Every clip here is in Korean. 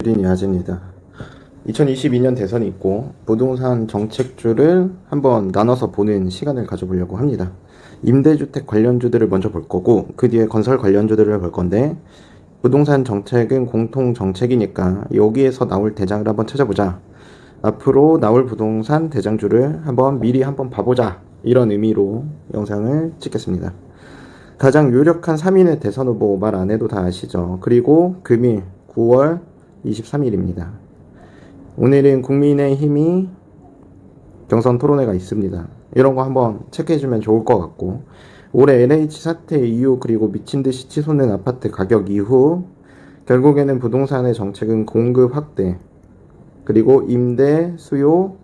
그린 야지입니다. 2022년 대선이 있고 부동산 정책주를 한번 나눠서 보는 시간을 가져보려고 합니다. 임대주택 관련주들을 먼저 볼 거고 그 뒤에 건설 관련주들을 볼 건데, 부동산 정책은 공통 정책이니까 여기에서 나올 대장을 한번 찾아보자. 앞으로 나올 부동산 대장주를 미리 한번 봐보자. 이런 의미로 영상을 찍겠습니다. 가장 유력한 3인의 대선 후보 말 안 해도 다 아시죠? 그리고 금일 9월 23일입니다. 오늘은 국민의힘이 경선 토론회가 있습니다. 이런 거 한번 체크해주면 좋을 것 같고, 올해 LH 사태 이후 그리고 미친듯이 치솟는 아파트 가격 이후 결국에는 부동산의 정책은 공급 확대 그리고 임대 수요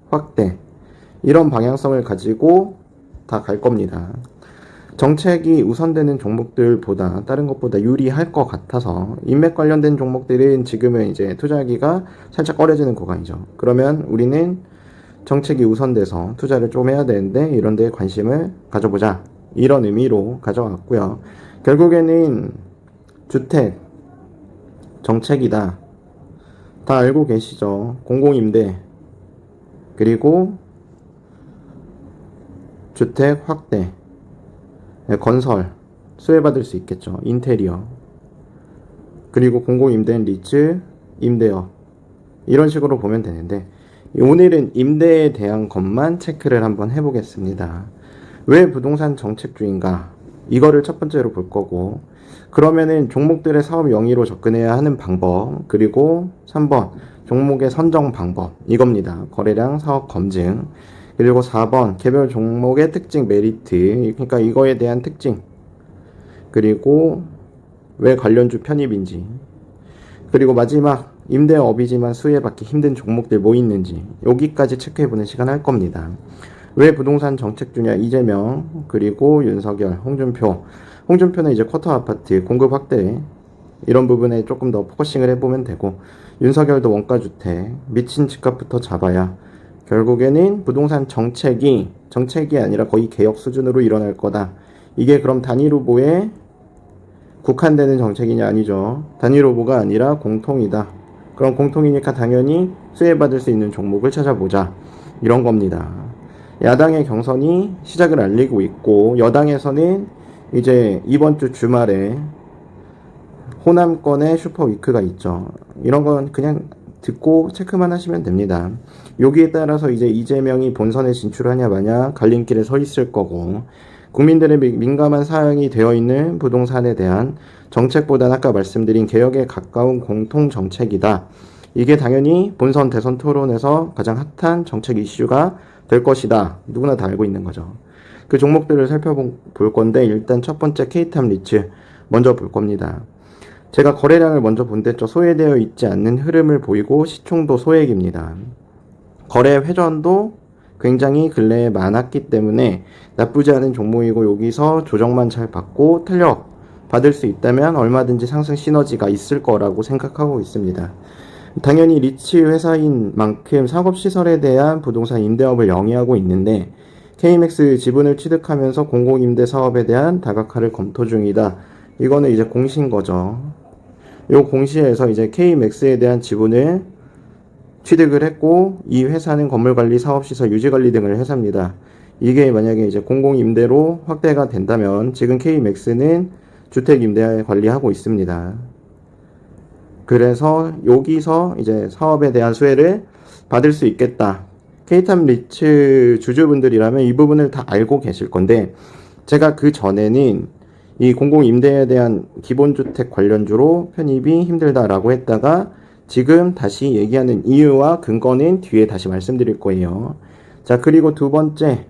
확대, 이런 방향성을 가지고 다 갈 겁니다. 정책이 우선되는 종목들보다 다른 것보다 유리할 것 같아서 인맥 관련된 종목들은 지금은 이제 투자하기가 살짝 꺼려지는 구간이죠. 그러면 우리는 정책이 우선돼서 투자를 좀 해야 되는데 이런 데에 관심을 가져보자, 이런 의미로 가져왔고요. 결국에는 주택 정책이다. 다 알고 계시죠? 공공임대 그리고 주택 확대, 건설, 수혜받을 수 있겠죠. 인테리어, 그리고 공공임대인 리츠, 임대업, 이런 식으로 보면 되는데, 오늘은 임대에 대한 것만 체크를 한번 해보겠습니다. 왜 부동산 정책주인가? 이거를 첫 번째로 볼 거고, 그러면은 종목들의 사업 영위로 접근해야 하는 방법, 그리고 3번 종목의 선정 방법, 이겁니다. 거래량, 사업 검증. 그리고 4번 개별 종목의 특징, 메리트, 그러니까 이거에 대한 특징, 그리고 왜 관련주 편입인지, 그리고 마지막 임대업이지만 수혜받기 힘든 종목들 뭐 있는지, 여기까지 체크해보는 시간 할 겁니다. 왜 부동산 정책주냐? 이재명, 그리고 윤석열, 홍준표는 이제 쿼터 아파트 공급 확대, 이런 부분에 조금 더 포커싱을 해보면 되고, 윤석열도 원가주택, 미친 집값부터 잡아야 결국에는 부동산 정책이 아니라 거의 개혁 수준으로 일어날 거다. 이게 그럼 단일 후보에 국한되는 정책이냐? 아니죠. 단일 후보가 아니라 공통이다. 그럼 공통이니까 당연히 수혜받을 수 있는 종목을 찾아보자, 이런 겁니다. 야당의 경선이 시작을 알리고 있고, 여당에서는 이제 이번 주 주말에 호남권의 슈퍼위크가 있죠. 이런 건 그냥 듣고 체크만 하시면 됩니다. 여기에 따라서 이제 이재명이 본선에 진출하냐 마냐 갈림길에 서 있을 거고, 국민들의 민감한 사항이 되어 있는 부동산에 대한 정책보다는 아까 말씀드린 개혁에 가까운 공통 정책이다. 이게 당연히 본선 대선 토론에서 가장 핫한 정책 이슈가 될 것이다. 누구나 다 알고 있는 거죠. 그 종목들을 살펴볼 건데, 일단 첫 번째 K탑 리츠 먼저 볼 겁니다. 제가 거래량을 먼저 본데 소외되어 있지 않는 흐름을 보이고 시총도 소액입니다. 거래 회전도 굉장히 근래에 많았기 때문에 나쁘지 않은 종목이고, 여기서 조정만 잘 받고 탄력 받을 수 있다면 얼마든지 상승 시너지가 있을 거라고 생각하고 있습니다. 당연히 리츠 회사인 만큼 상업시설에 대한 부동산 임대업을 영위하고 있는데, KMX 지분을 취득하면서 공공임대 사업에 대한 다각화를 검토 중이다. 이거는 이제 공시인 거죠. 요 공시에서 이제 KMX에 대한 지분을 취득을 했고, 이 회사는 건물관리, 사업시설, 유지관리 등을 회사입니다. 이게 만약에 이제 공공임대로 확대가 된다면 지금 KMX는 주택임대 관리하고 있습니다. 그래서 여기서 이제 사업에 대한 수혜를 받을 수 있겠다. K탑 리츠 주주분들이라면 이 부분을 다 알고 계실 건데, 제가 그 전에는 이 공공임대에 대한 기본주택 관련주로 편입이 힘들다라고 했다가 지금 다시 얘기하는 이유와 근거는 뒤에 다시 말씀드릴 거예요. 자, 그리고 두 번째,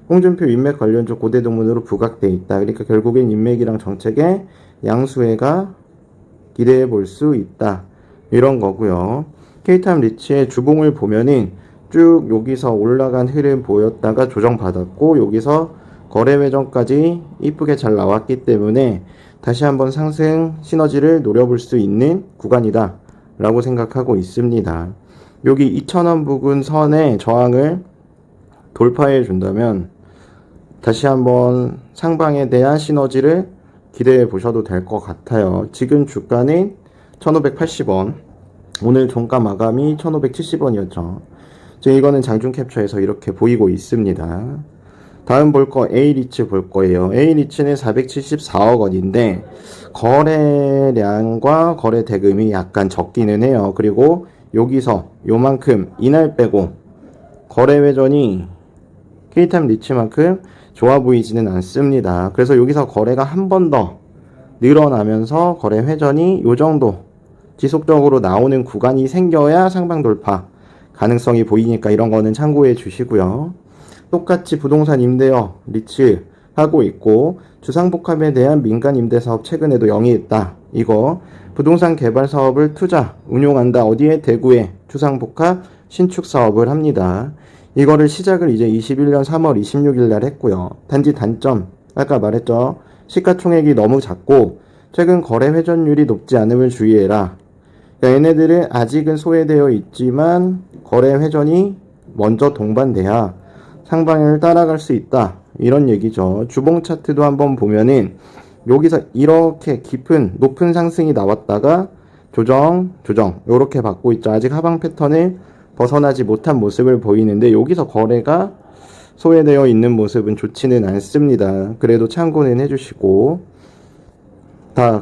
홍준표 인맥 관련주 고대동문으로 부각돼 있다. 그러니까 결국엔 인맥이랑 정책의 양수혜가 기대해 볼 수 있다, 이런 거고요. K탑 리츠의 주봉을 보면은 쭉 여기서 올라간 흐름 보였다가 조정받았고, 여기서 거래 회전까지 이쁘게 잘 나왔기 때문에 다시 한번 상승 시너지를 노려볼 수 있는 구간이다 라고 생각하고 있습니다. 여기 2,000원 부근 선의 저항을 돌파해 준다면 다시 한번 상방에 대한 시너지를 기대해 보셔도 될 것 같아요. 지금 주가는 1580원. 오늘 종가 마감이 1570원이었죠. 지금 이거는 장중 캡처에서 이렇게 보이고 있습니다. 다음 볼 거 A리츠 볼 거예요. A리츠는 474억 원인데 거래량과 거래 대금이 약간 적기는 해요. 그리고 여기서 요만큼 이날 빼고 거래 회전이 K타임 리츠만큼 좋아 보이지는 않습니다. 그래서 여기서 거래가 한 번 더 늘어나면서 거래 회전이 요 정도 지속적으로 나오는 구간이 생겨야 상방 돌파 가능성이 보이니까 이런 거는 참고해 주시고요. 똑같이 부동산 임대업 리츠 하고 있고 주상복합에 대한 민간 임대사업 최근에도 영위했다. 이거 부동산 개발 사업을 투자 운용한다. 어디에? 대구에 주상복합 신축 사업을 합니다. 이거를 시작을 이제 21년 3월 26일 날 했고요. 단지 단점 아까 말했죠. 시가총액이 너무 작고 최근 거래 회전율이 높지 않음을 주의해라. 그러니까 얘네들은 아직은 소외되어 있지만 거래 회전이 먼저 동반돼야 상방을 따라갈 수 있다. 이런 얘기죠. 주봉 차트도 한번 보면은 여기서 이렇게 깊은 높은 상승이 나왔다가 조정 요렇게 받고 있죠. 아직 하방 패턴을 벗어나지 못한 모습을 보이는데 여기서 거래가 소외되어 있는 모습은 좋지는 않습니다. 그래도 참고는 해주시고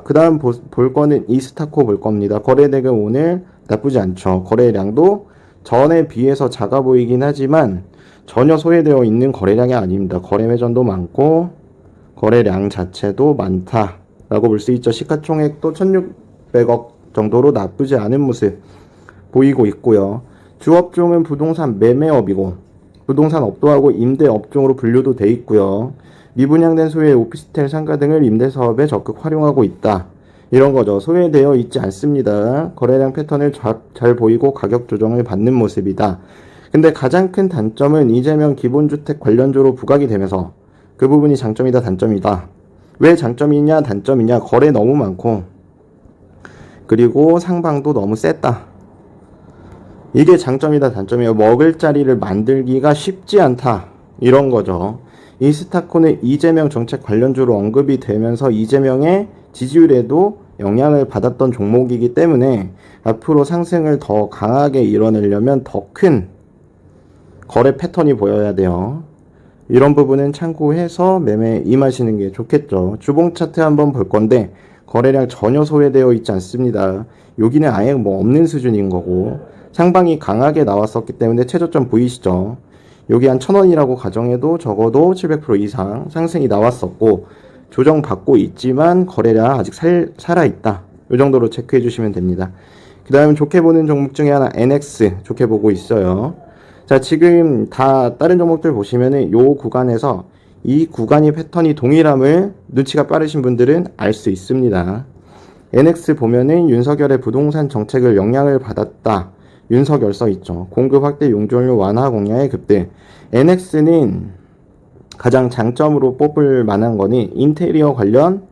그 다음 볼 거는 이스타코 볼 겁니다. 거래 대금 오늘 나쁘지 않죠. 거래량도 전에 비해서 작아 보이긴 하지만 전혀 소외되어 있는 거래량이 아닙니다. 거래 회전도 많고 거래량 자체도 많다라고 볼 수 있죠. 시가총액도 1600억 정도로 나쁘지 않은 모습 보이고 있고요. 주업종은 부동산 매매업이고 부동산 업도하고 임대업종으로 분류도 돼 있고요. 미분양된 소유의 오피스텔 상가 등을 임대사업에 적극 활용하고 있다. 이런 거죠. 소외되어 있지 않습니다. 거래량 패턴을 잘 보이고 가격 조정을 받는 모습이다. 근데 가장 큰 단점은 이재명 기본주택 관련주로 부각이 되면서 그 부분이 장점이다 단점이다. 왜 장점이냐 단점이냐. 거래 너무 많고 그리고 상방도 너무 셌다. 이게 장점이다 단점이에요. 먹을 자리를 만들기가 쉽지 않다. 이런 거죠. 이스타코는 이재명 정책 관련주로 언급이 되면서 이재명의 지지율에도 영향을 받았던 종목이기 때문에 앞으로 상승을 더 강하게 이뤄내려면 더 큰 거래 패턴이 보여야 돼요. 이런 부분은 참고해서 매매에 임하시는 게 좋겠죠. 주봉 차트 한번 볼 건데 거래량 전혀 소외되어 있지 않습니다. 여기는 아예 뭐 없는 수준인 거고 상방이 강하게 나왔었기 때문에 최저점 보이시죠? 여기 한 1000원이라고 가정해도 적어도 700% 이상 상승이 나왔었고 조정받고 있지만 거래량 아직 살아있다. 이 정도로 체크해 주시면 됩니다. 그 다음 좋게 보는 종목 중에 하나 NX 좋게 보고 있어요. 자, 지금 다 다른 종목들 보시면은 요 구간에서 이 구간이 패턴이 동일함을 눈치가 빠르신 분들은 알 수 있습니다. NX 보면은 윤석열의 부동산 정책을 영향을 받았다. 윤석열 써 있죠. 공급 확대 용적률 완화 공약의 급등. NX는 가장 장점으로 뽑을 만한 거니 인테리어 관련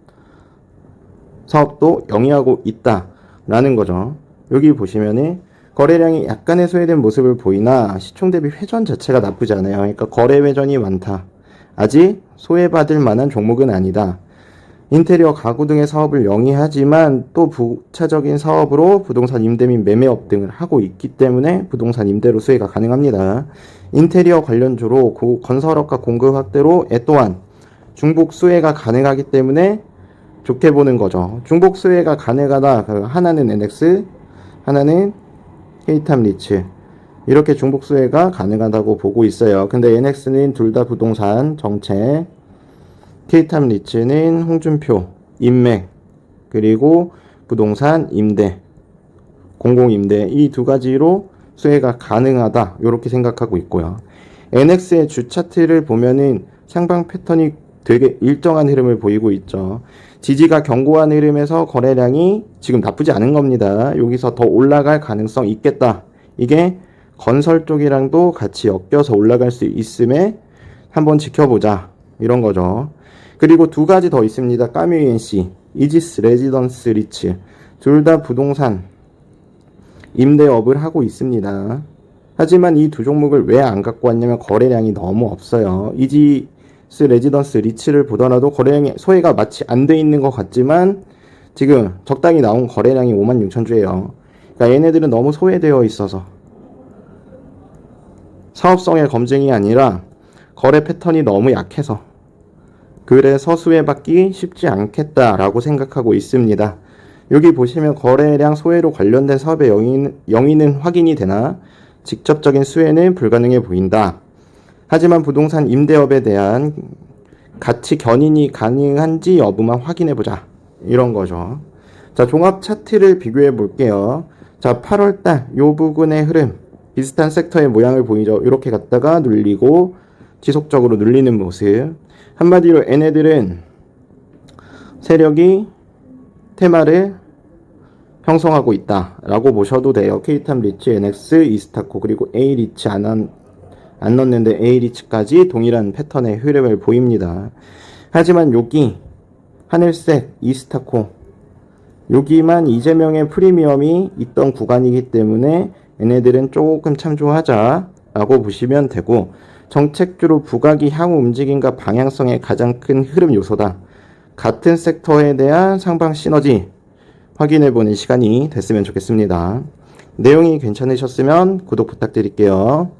사업도 영위하고 있다라는 거죠. 여기 보시면은 거래량이 약간의 소외된 모습을 보이나 시총 대비 회전 자체가 나쁘지 않아요. 그러니까 거래 회전이 많다. 아직 소외받을 만한 종목은 아니다. 인테리어 가구 등의 사업을 영위하지만 또 부차적인 사업으로 부동산 임대 및 매매업 등을 하고 있기 때문에 부동산 임대로 수혜가 가능합니다. 인테리어 관련주로 건설업과 공급 확대로 또한 중복 수혜가 가능하기 때문에 좋게 보는 거죠. 중복 수혜가 가능하다. 하나는 NX, 하나는 K타임 리츠. 이렇게 중복 수혜가 가능하다고 보고 있어요. 근데 NX는 둘 다 부동산 정책, K타임 리츠는 홍준표, 인맥, 그리고 부동산 임대, 공공임대 이 두 가지로 수혜가 가능하다. 이렇게 생각하고 있고요. NX의 주 차트를 보면은 상방 패턴이 되게 일정한 흐름을 보이고 있죠. 지지가 견고한 흐름에서 거래량이 지금 나쁘지 않은 겁니다. 여기서 더 올라갈 가능성 있겠다. 이게 건설 쪽이랑도 같이 엮여서 올라갈 수 있음에 한번 지켜보자. 이런 거죠. 그리고 두 가지 더 있습니다. 까뮤이엔씨, 이지스 레지던스 리츠. 둘 다 부동산 임대업을 하고 있습니다. 하지만 이 두 종목을 왜 안 갖고 왔냐면 거래량이 너무 없어요. 이지스 레지던스 리츠를 보더라도 거래량이 소외가 마치 안 돼 있는 것 같지만 지금 적당히 나온 거래량이 56,000주예요. 그러니까 얘네들은 너무 소외되어 있어서 사업성의 검증이 아니라 거래 패턴이 너무 약해서 그래서 수혜받기 쉽지 않겠다라고 생각하고 있습니다. 여기 보시면 거래량 소외로 관련된 사업의 영위는 확인이 되나 직접적인 수혜는 불가능해 보인다. 하지만 부동산 임대업에 대한 가치 견인이 가능한지 여부만 확인해보자. 이런 거죠. 자, 종합 차트를 비교해 볼게요. 자, 8월달 요 부근의 흐름 비슷한 섹터의 모양을 보이죠. 이렇게 갔다가 눌리고 지속적으로 눌리는 모습. 한마디로 얘네들은 세력이 테마를 형성하고 있다라고 보셔도 돼요. K탑 리츠, NX, 이스타코 그리고 A리츠 안 넣었는데 A리츠까지 동일한 패턴의 흐름을 보입니다. 하지만 여기 하늘색, 이스타코 여기만 이재명의 프리미엄이 있던 구간이기 때문에 얘네들은 조금 참조하자라고 보시면 되고 정책주로 부각이 향후 움직임과 방향성의 가장 큰 흐름 요소다. 같은 섹터에 대한 상방 시너지 확인해보는 시간이 됐으면 좋겠습니다. 내용이 괜찮으셨으면 구독 부탁드릴게요.